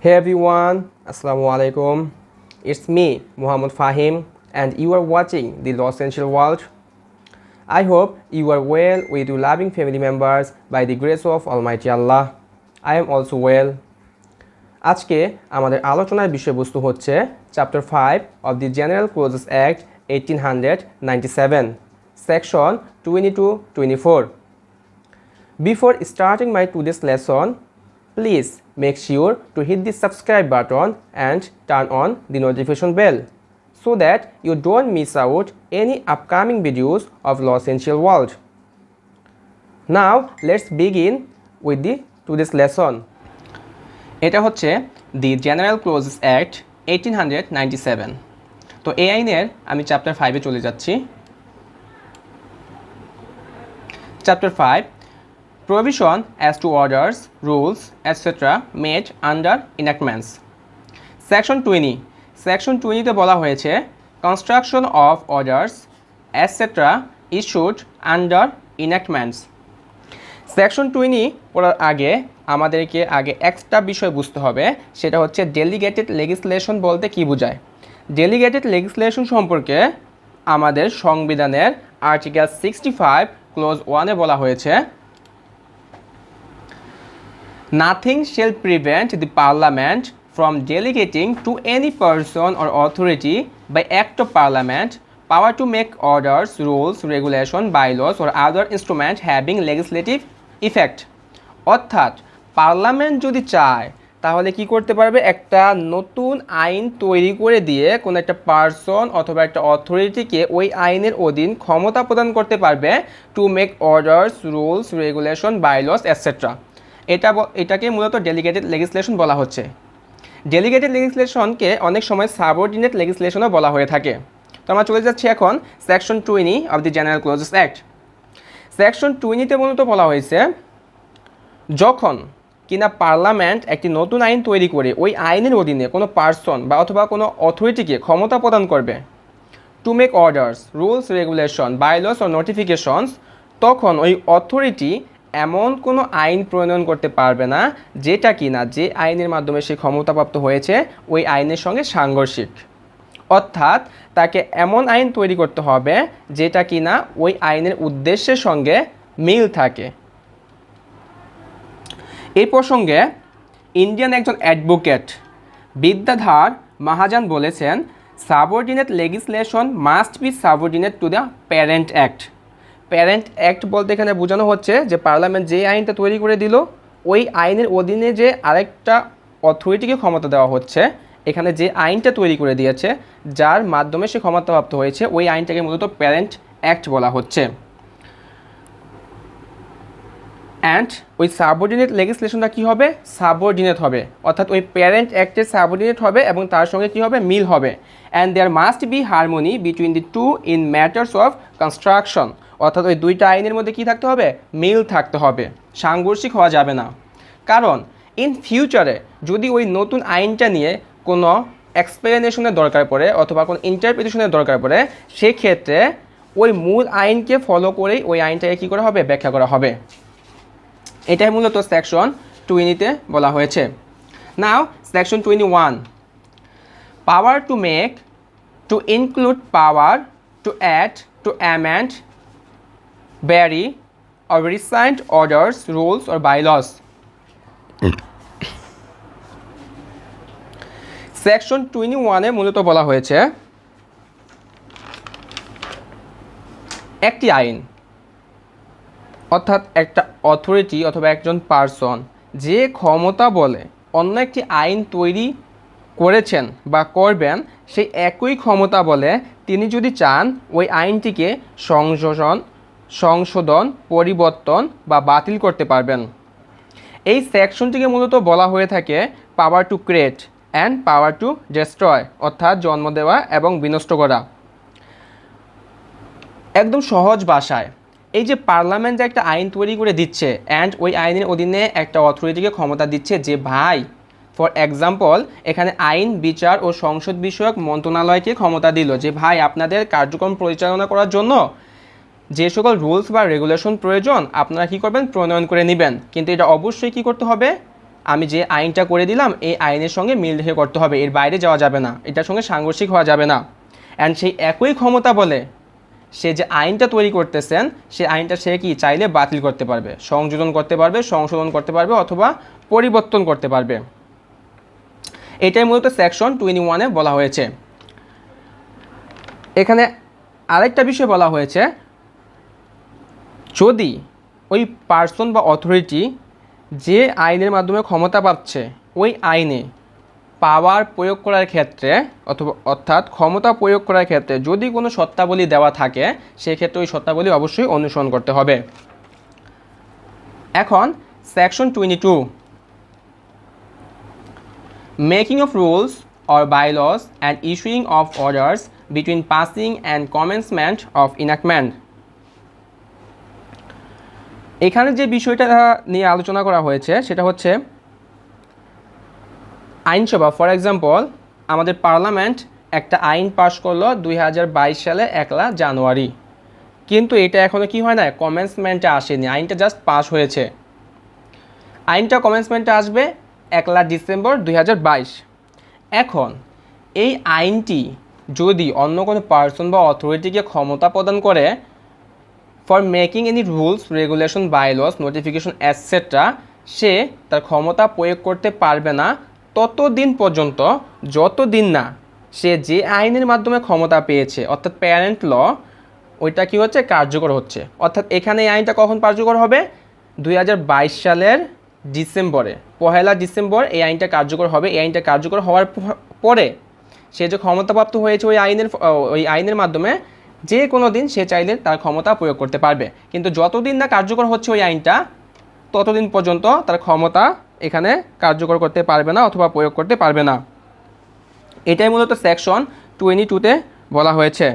Hey everyone, Assalamualaikum. It's me, Muhammad Fahim, and you are watching The Lost Essential World. I hope you are well with your loving family members by the grace of Almighty Allah. I am also well. আজকে আমাদের আলোচনার বিষয়বস্তু হচ্ছে Chapter 5 of the General Clauses Act 1897, Section 22-24. Before starting my today's lesson, please make sure to hit the subscribe button and turn on the notification bell so that you don't miss out any upcoming videos of Law Essential World. Now let's begin with the today's lesson. এটা হচ্ছে দি general clauses act 1897। তো এই আইনের আমি chapter 5-এ চলে যাচ্ছি। Chapter 5 Provision as to orders, rules, etc. made under enactments. Section 20. Section 20 তে বলা হয়েছে construction of orders, etc. issued under enactments. Section 20 পড়ার আগে আমাদেরকে একটা বিষয় বুঝতে হবে, সেটা হচ্ছে ডেলিগেটেড লেজিসলেশন বলতে কি বোঝায়। ডেলিগেটেড লেজিসলেশন সম্পর্কে আমাদের সংবিধানের আর্টিকেল 65 ক্লোজ 1-এ বলা হয়েছে Nothing shall prevent the Parliament from delegating to any person or authority by Act of Parliament power to make orders, rules, regulation, bylaws or other instrument having legislative effect. অর্থাৎ parliament যদি চায় তাহলে কি করতে পারবে, একটা নতুন আইন তৈরি করে দিয়ে কোনো একটা পার্সন অথবা একটা অথরিটিকে ওই আইনের অধীন ক্ষমতা প্রদান করতে পারবে two make orders, rules, regulation, বাইলস etcetera. এটাকে মূলত ডেলিগেটেড লেজিসলেশন বলা হচ্ছে। ডেলিগেটেড লেজিসলেশনকে অনেক সময় সাবঅর্ডিনেট লেজিসলেশনও বলা হয়ে থাকে। তো আমরা চলে যাচ্ছি এখন section 20 of the general clauses act. Section 20-তে মূলত বলা হয়েছে যখন কিনা পার্লামেন্ট একটি নতুন আইন তৈরি করে ওই আইনের অধীনে কোনো পার্সন বা অথবা কোনো অথরিটিকে ক্ষমতা প্রদান করবে to make orders, rules, regulation, bylaws ও নোটিফিকেশনস, তখন ওই অথরিটি এমন কোনো আইন প্রণয়ন করতে পারবে না যেটা কিনা যে আইনের মাধ্যমে সে ক্ষমতাপ্রাপ্ত হয়েছে ওই আইনের সঙ্গে সাংঘর্ষিক। অর্থাৎ তাকে এমন আইন তৈরি করতে হবে যেটা কিনা ওই আইনের উদ্দেশ্যের সঙ্গে মিল থাকে। এই প্রসঙ্গে ইন্ডিয়ান একজন অ্যাডভোকেট বিদ্যাধর মহাজন বলেছেন subordinate legislation must be subordinate to the parent act. Parent act বলতে এখানে বোঝানো হচ্ছে যে পার্লামেন্ট যে আইনটা তৈরি করে দিল ওই আইনের অধীনে যে আরেকটা অথরিটিকে ক্ষমতা দেওয়া হচ্ছে, এখানে যে আইনটা তৈরি করে দিয়েছে যার মাধ্যমে সে ক্ষমতাপ্রাপ্ত হয়েছে ওই আইনটাকে মূলত প্যারেন্ট অ্যাক্ট বলা হচ্ছে। অ্যান্ড ওই সাবঅর্ডিনেট লেজিসলেশনটা কী হবে, সাবঅর্ডিনেট হবে, অর্থাৎ ওই প্যারেন্ট অ্যাক্টের সাবঅর্ডিনেট হবে এবং তার সঙ্গে কী হবে, মিল হবে। And there must be harmony between the two in matters of construction, অর্থাৎ ওই দুইটা আইনের মধ্যে কী থাকতে হবে, মিল থাকতে হবে, সাংঘর্ষিক হওয়া যাবে না। কারণ ইন ফিউচারে যদি ওই নতুন আইনটা নিয়ে কোনো এক্সপ্লেনেশনের দরকার পড়ে অথবা কোনো ইন্টারপ্রিটেশনের দরকার পড়ে, সেক্ষেত্রে ওই মূল আইনকে ফলো করেই ওই আইনটাকে কী করা হবে, ব্যাখ্যা করা হবে। এটাই মূলত সেকশন 20-তে বলা হয়েছে। Now section 21, power to make, to include power to add, to amend, vary or rescind orders, rules or bylaws. Section 21-এ মূলত বলা হয়েছে একটি আইন অর্থাৎ একটা অথরিটি অথবা একজন পার্সন যে ক্ষমতা বলে অন্য একটি আইন তৈরি করেছেন বা করবেন, সেই একই ক্ষমতা বলে তিনি যদি চান ওই আইনটিকে সংশোধন, পরিবর্তন বা বাতিল করতে পারবেন। এই সেকশনটিকে মূলত বলা হয়ে থাকে পাওয়ার to create and power to destroy, অর্থাৎ জন্ম দেওয়া এবং বিনষ্ট করা। একদম সহজ ভাষায় এই যে পার্লামেন্ট যে একটা আইন তৈরি করে দিচ্ছে অ্যান্ড ওই আইনের অধীনে একটা অথরিটিকে ক্ষমতা দিচ্ছে যে ভাই, ফর এক্সাম্পল এখানে আইন, বিচার ও সংসদ বিষয়ক মন্ত্রণালয়কে ক্ষমতা দিল যে ভাই আপনাদের কার্যক্রম পরিচালনা করার জন্য যে সকল রুলস বা রেগুলেশন প্রয়োজন আপনারা কী করবেন, প্রণয়ন করে নেবেন। কিন্তু এটা অবশ্যই কী করতে হবে, আমি যে আইনটা করে দিলাম এই আইনের সঙ্গে মিল রেখে করতে হবে, এর বাইরে যাওয়া যাবে না, এটার সঙ্গে সাংঘর্ষিক হওয়া যাবে না। অ্যান্ড সেই একই ক্ষমতা বলে সে যে আইনটা তৈরি করতেছেন সে আইনটা সে কি চাইলে বাতিল করতে পারবে, সংযোজন করতে পারবে, সংশোধন করতে পারবে অথবা পরিবর্তন করতে পারবে। এটাই মূলত সেকশন 21-এ বলা হয়েছে। এখানে আরেকটা বিষয় বলা হয়েছে, যদি ওই পার্সন বা অথরিটি যে আইনের মাধ্যমে ক্ষমতা পাচ্ছে ওই আইনে পাওয়ার প্রয়োগ করার ক্ষেত্রে অথবা অর্থাৎ ক্ষমতা প্রয়োগ করার ক্ষেত্রে যদি কোনো শর্তাবলী দেওয়া থাকে সেক্ষেত্রে ওই শর্তাবলী অবশ্যই অনুসরণ করতে হবে। এখন section 22, making of rules or bylaws and issuing of orders between passing and commencement of enactment। এখানে যে বিষয়টা নিয়ে আলোচনা করা হয়েছে সেটা হচ্ছে আইনসভা। ফর এক্সাম্পল, আমাদের পার্লামেন্ট একটা আইন পাশ করলো 2022 সালে 1 জানুয়ারি, কিন্তু এটা এখনও কি হয় না, কমেন্সমেন্টে আসেনি, আইনটা জাস্ট পাস হয়েছে। আইনটা কমেন্সমেন্টে আসবে 1 ডিসেম্বর 2022। এখন এই আইনটি যদি অন্য কোনো পার্সন বা অথরিটিকে ক্ষমতা প্রদান করে for making any rules, regulation, bylaws, notification etcetera, সে তার ক্ষমতা প্রয়োগ করতে পারবে না ততদিন পর্যন্ত যতদিন না সে যে আইনের মাধ্যমে ক্ষমতা পেয়েছে অর্থাৎ প্যারেন্ট ল, ওইটা কি হচ্ছে, কার্যকর হচ্ছে। অর্থাৎ এখানে এই আইনটা কখন কার্যকর হবে, 2022 সালের ডিসেম্বরে, 1 ডিসেম্বর এই আইনটা কার্যকর হবে। এই আইনটা কার্যকর হওয়ার পরে সে যে ক্ষমতাপ্রাপ্ত হয়েছে ওই আইনের মাধ্যমে যে কোনো দিন সে চাইলে তার ক্ষমতা প্রয়োগ করতে পারবে, কিন্তু যতদিন না কার্যকর হচ্ছে ওই আইনটা ততদিন পর্যন্ত তার ক্ষমতা এখানে কার্যকর করতে পারবে না অথবা প্রয়োগ করতে পারবে না। এটাই মূলত সেকশন 22-তে বলা হয়েছে।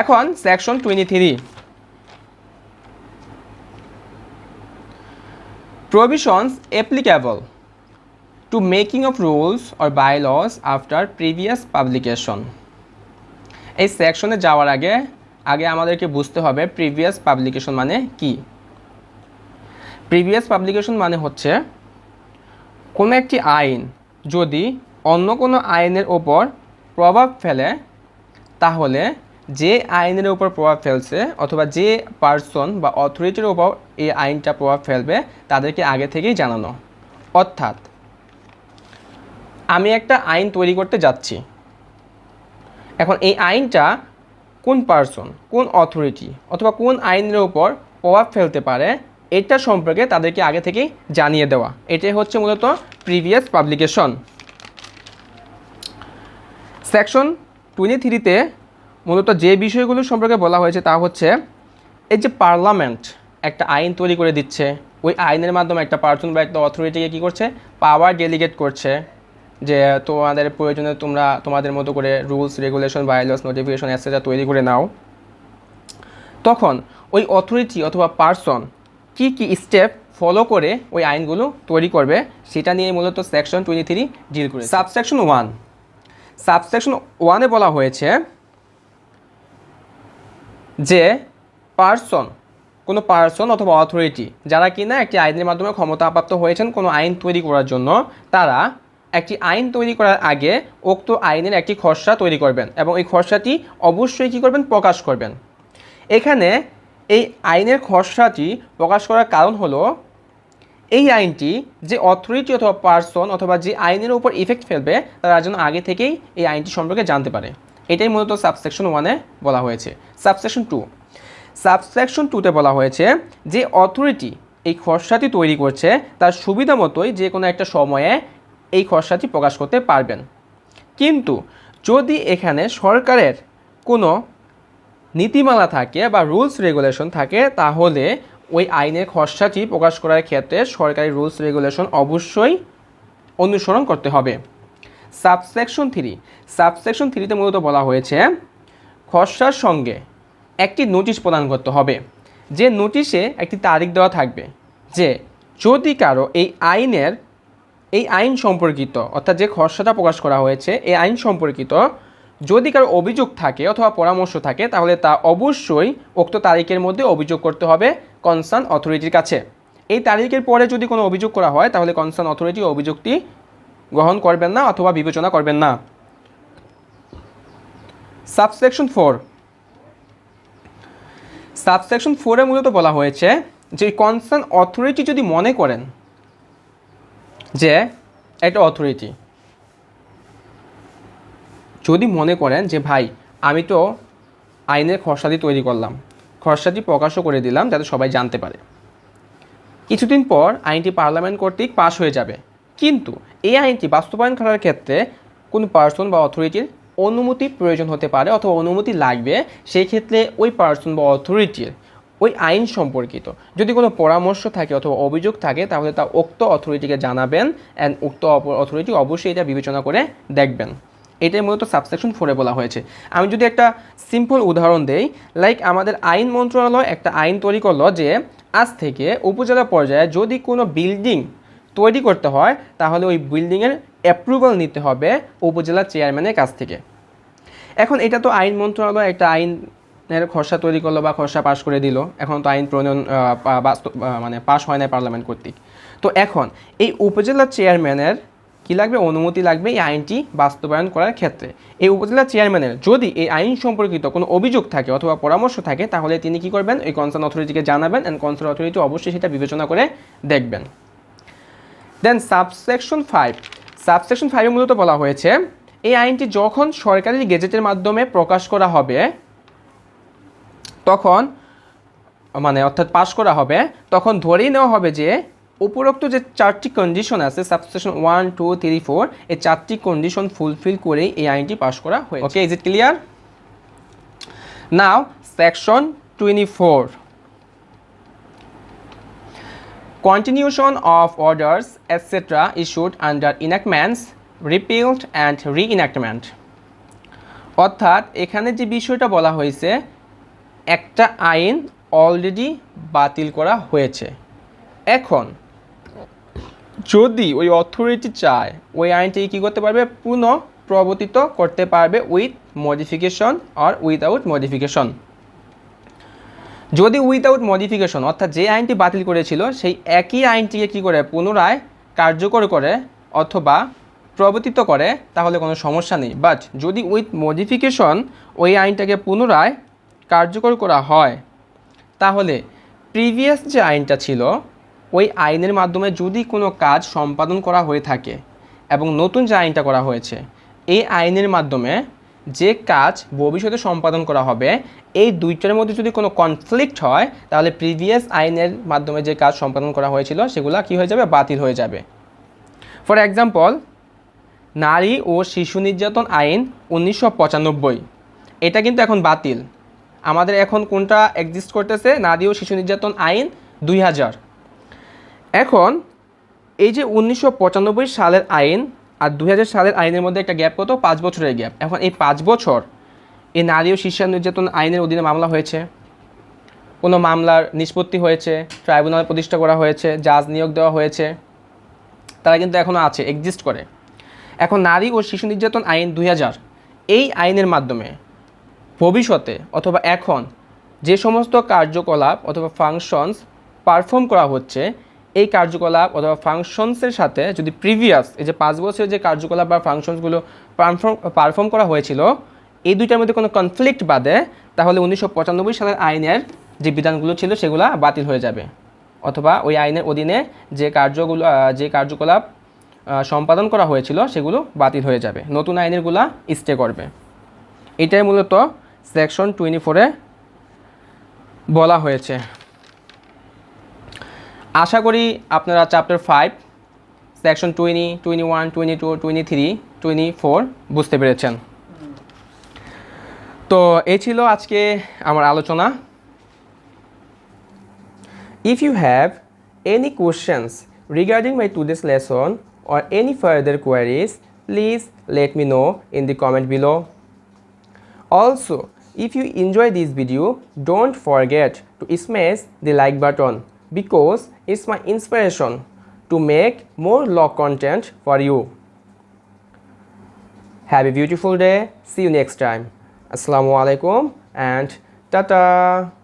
এখন section 23, provisions applicable to making of rules or bylaws after previous publication। এই সেকশনে যাওয়ার আগে আমাদেরকে বুঝতে হবে প্রিভিয়াস পাবলিকেশন মানে কি। প্রিভিয়াস পাবলিকেশন মানে হচ্ছে কোনো একটি আইন যদি অন্য কোনো আইনের ওপর প্রভাব ফেলে তাহলে যে আইনের উপর প্রভাব ফেলছে অথবা যে পার্সন বা অথরিটির উপর এই আইনটা প্রভাব ফেলবে তাদেরকে আগে থেকেই জানানো। অর্থাৎ আমি একটা আইন তৈরি করতে যাচ্ছি, এখন এই আইনটা কোন পার্সন, কোন অথরিটি অথবা কোন আইনের উপর প্রভাব ফেলতে পারে এটা সম্পর্কে তাদেরকে আগে থেকেই জানিয়ে দেওয়া, এটাই হচ্ছে মূলত প্রিভিয়াস পাবলিকেশন। সেকশন 23-তে মূলত যে বিষয়গুলো সম্পর্কে বলা হয়েছে তা হচ্ছে এই যে পার্লামেন্ট একটা আইন তৈরি করে দিচ্ছে, ওই আইনের মাধ্যমে একটা পার্সন বা একটা অথরিটিকে কী করছে, পাওয়ার ডেলিগেট করছে যে তোমাদের প্রয়োজনে তোমরা তোমাদের মতো করে rules, regulation, bylaws, notification etcetera তৈরি করে নাও। তখন ওই অথরিটি অথবা পার্সন কি কি স্টেপ ফলো করে ওই আইনগুলো তৈরি করবে সেটা নিয়ে মূলত সেকশন 23 ডিল করে। সাবসেকশন 1-এ বলা হয়েছে যে কোনো পার্সন অথবা অথরিটি যারা কিনা একটি আইনের মাধ্যমে ক্ষমতাপ্রাপ্ত হয়েছেন কোনো আইন তৈরি করার জন্য, তারা একটি আইন তৈরি করার আগে উক্ত আইনের একটি খসড়া তৈরি করবেন এবং এই খসড়াটি অবশ্যই কী করবেন, প্রকাশ করবেন। এখানে এই আইনের খসড়াটি প্রকাশ করার কারণ হলো এই আইনটি যে অথরিটি অথবা পার্সন অথবা যে আইনের উপর ইফেক্ট ফেলবে তারা যেন আগে থেকেই এই আইনটি সম্পর্কে জানতে পারে। এটাই মূলত সাবসেকশন 1-এ বলা হয়েছে। সাবসেকশন 2-তে বলা হয়েছে যে অথরিটি এই খসড়াটি তৈরি করছে তার সুবিধা মতোই যে কোনো একটা সময়ে এই খসড়াটি প্রকাশ করতে পারবেন, কিন্তু যদি এখানে সরকারের কোনো নীতিমালা থাকে বা রুলস রেগুলেশন থাকে তাহলে ওই আইনের খসড়াটি প্রকাশ করার ক্ষেত্রে সরকারি রুলস রেগুলেশন অবশ্যই অনুসরণ করতে হবে। সাবসেকশন 3-তে মূলত বলা হয়েছে খসড়ার সঙ্গে একটি নোটিশ প্রদান করতে হবে, যে নোটিশে একটি তারিখ দেওয়া থাকবে যে যদি কারো এই আইন সম্পর্কিত অর্থাৎ যে খসড়াটা প্রকাশ করা হয়েছে এই আইন সম্পর্কিত যদি কারো অভিযোগ থাকে অথবা পরামর্শ থাকে তাহলে তা অবশ্যই উক্ত তারিখের মধ্যে অভিযোগ করতে হবে কনসার্ন অথরিটির কাছে। এই তারিখের পরে যদি কোনো অভিযোগ করা হয় তাহলে কনসার্ন অথরিটি অভিযোগটি গ্রহণ করবেন না অথবা বিবেচনা করবেন না। সাবসেকশন 4, সাবসেকশন 4-এ মূলত বলা হয়েছে যে কনসার্ন অথরিটি যদি মনে করেন যে একটা অথরিটি যদি মনে করেন যে ভাই আমি তো আইনের খসড়াটি তৈরি করলাম, খসড়াটি প্রকাশও করে দিলাম যাতে সবাই জানতে পারে, কিছুদিন পর আইনটি পার্লামেন্ট কর্তৃক পাশ হয়ে যাবে, কিন্তু এই আইনটি বাস্তবায়ন করার ক্ষেত্রে কোনো পার্সন বা অথরিটির অনুমতি প্রয়োজন হতে পারে অথবা অনুমতি লাগবে। সেই ক্ষেত্রে ওই পার্সন বা অথরিটির ওই আইন সম্পর্কিত যদি কোনো পরামর্শ থাকে অথবা অভিযোগ থাকে তাহলে তা উক্ত অথরিটিকে জানাবেন অ্যান্ড উক্ত অথরিটি অবশ্যই এটা বিবেচনা করে দেখবেন। এটাই মূলত সাবসেকশন 4-এ বলা হয়েছে। আমি যদি একটা সিম্পল উদাহরণ দেই, লাইক আমাদের আইন মন্ত্রণালয় একটা আইন তৈরি করলো যে আজ থেকে উপজেলা পর্যায়ে যদি কোনো বিল্ডিং তৈরি করতে হয় তাহলে ওই বিল্ডিংয়ের অ্যাপ্রুভাল নিতে হবে উপজেলা চেয়ারম্যানের কাছ থেকে। এখন এটা তো আইন মন্ত্রণালয় একটা আইনের খসড়া তৈরি করলো বা খসড়া পাশ করে দিল, এখন তো আইন প্রণয়ন মানে পাশ হয় না পার্লামেন্ট কর্তৃক। তো এখন এই উপজেলা চেয়ারম্যানের কী লাগবে, অনুমতি লাগবে এই আইনটি বাস্তবায়ন করার ক্ষেত্রে। এই উপজেলা চেয়ারম্যানের যদি এই আইন সম্পর্কিত কোনো অভিযোগ থাকে অথবা পরামর্শ থাকে তাহলে তিনি কী করবেন, এই কনসার্ন অথরিটিকে জানাবেন অ্যান্ড কনসার্ন অথরিটি অবশ্যই সেটা বিবেচনা করে দেখবেন। দেন সাবসেকশন 5, সাবসেকশন 5-এ মূলত বলা হয়েছে এই আইনটি যখন সরকারি গেজেটের মাধ্যমে প্রকাশ করা হবে তখন অর্থাৎ পাশ করা হবে তখন ধরেই নেওয়া হবে যে উপরোক্ত যে 4টি কন্ডিশন আছে সাবসেকশন 1, 2, 3, 4 এই 4টি কন্ডিশন ফুলফিল করেই এই আইনটি পাশ করা হয়েছে। Okay, is it clear? Now section 24, continuation of orders etc. issued under enactments, repealed and reenactment। অর্থাৎ এখানে যে বিষয়টা বলা হয়েছে একটা আইন অলরেডি বাতিল করা হয়েছে, এখন যদি ওই অথরিটি চায় ওই আইনটি কী করতে পারবে, পুনঃপ্রবর্তিত করতে পারবে উইথ মডিফিকেশন আর উইদাউট মডিফিকেশন। যদি উইদাউট মডিফিকেশন অর্থাৎ যে আইনটি বাতিল করেছিল সেই একই আইনটিকে কী করে পুনরায় কার্যকর করে অথবা প্রবর্তিত করে তাহলে কোনো সমস্যা নেই। বাট যদি উইথ মডিফিকেশন ওই আইনটাকে পুনরায় কার্যকর করা হয় তাহলে প্রিভিয়াস যে আইনটা ছিল ওই আইনের মাধ্যমে যদি কোনো কাজ সম্পাদন করা হয়ে থাকে এবং নতুন যে আইনটা করা হয়েছে এই আইনের মাধ্যমে যে কাজ ভবিষ্যতে সম্পাদন করা হবে এই দুইটার মধ্যে যদি কোনো কনফ্লিক্ট হয় তাহলে প্রিভিয়াস আইনের মাধ্যমে যে কাজ সম্পাদন করা হয়েছিল সেগুলো কী হয়ে যাবে, বাতিল হয়ে যাবে। ফর এক্সাম্পল, নারী ও শিশু নির্যাতন আইন 1995 এটা কিন্তু এখন বাতিল। আমাদের এখন কোনটা এক্সিস্ট করতেছে, নারী ও শিশু নির্যাতন আইন 2000। এখন এই যে 1995 সালের আইন আর 2000 সালের আইনের মধ্যে একটা গ্যাপ কত, 5 বছরের গ্যাপ। এখন এই 5 বছর এই নারী ও শিশু নির্যাতন আইনের অধীনে মামলা হয়েছে, কোনো মামলার নিষ্পত্তি হয়েছে, ট্রাইব্যুনাল প্রতিষ্ঠা করা হয়েছে, জাজ নিয়োগ দেওয়া হয়েছে, তারা কিন্তু এখনও আছে, এক্সিস্ট করে। এখন নারী ও শিশু নির্যাতন আইন 2000 এই আইনের মাধ্যমে ভবিষ্যতে অথবা এখন যে সমস্ত কার্যকলাপ অথবা ফাংশনস পারফর্ম করা হচ্ছে এই কার্যকলাপ অথবা ফাংশনসের সাথে যদি প্রিভিয়াস এই যে 5 বছরের যে কার্যকলাপ বা ফাংশনসগুলো পারফর্ম করা হয়েছিল এই দুইটার মধ্যে কোনো কনফ্লিক্ট বাদে তাহলে 1995 সালের আইনের যে বিধানগুলো ছিল সেগুলো বাতিল হয়ে যাবে অথবা ওই আইনের অধীনে যে কার্যকলাপ সম্পাদন করা হয়েছিল সেগুলো বাতিল হয়ে যাবে, নতুন আইনেরগুলা স্টে করবে। এটাই মূলত সেকশন 24-এ বলা হয়েছে। আশা করি আপনারা চ্যাপ্টার 5 সেকশন 20, 21, 22, 23, 24 বুঝতে পেরেছেন। তো এই ছিল আজকে আমার আলোচনা। If you have any questions regarding my today's lesson or any further queries, please let me know in the comment below. Also, if you enjoy this video, don't forget to smash the like button because it's my inspiration to make more law content for you. Have a beautiful day. See you next time. Assalamualaikum and tata.